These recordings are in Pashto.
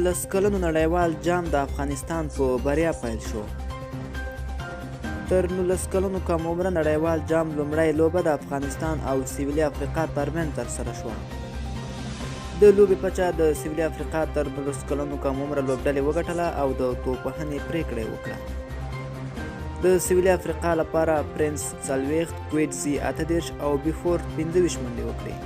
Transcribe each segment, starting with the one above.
19 کلنو نړیوال جام د افغانستان په بریا پیل شو. تر 19 کلنو کم عمره نړیوال جام لومړی لوبه د افغانستان او سویلي افریقا ترمنځ ترسره شوه. د لوبې پچه د سویلي افریقا تر 19 کلنو کم عمره لوبډلې وګټله او د توپوهنې پریکړه یې وکړه. د سویلي افریقا لپاره پرنس 40، کویټزي 38 او بیفورد 25 منډې وکړې.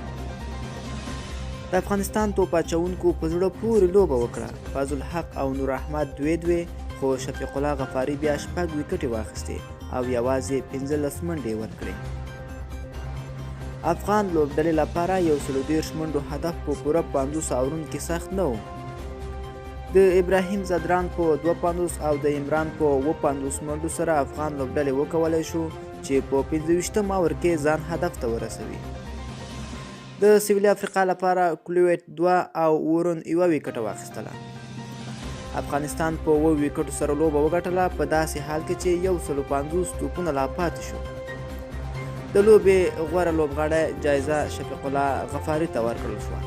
د افغانستان توپ اچوونکو په زړه پورې لوبه وکړه. فاضل الحق او نور احمد 2-2، خو شفیق الله غفاري بیا 6 ویکټې واخیستې او یوازې 15 منډې ورکړې. افغان لوبډلې لپاره 130 منډو هدف په پوره 50 اورونو کې سخت نه و. د ابراهیم زدران په 250 او د عمران په 50 منډو سره افغان لوبډلې وکولی شو چې په 25 اوور کې ځان هدف ته ورسوي. د سویلي افریقا لپاره کلویټ 2 او ورون 1 ویکټه واخیستله. افغانستان په 7 ویکټو سره لوبه وګټله، په داسې حال کې چې 150 توپونه لا پاتې شو. د لوبې غوره لوبغاړی جایزه شفیق الله غفاري ته ورکړل شوه.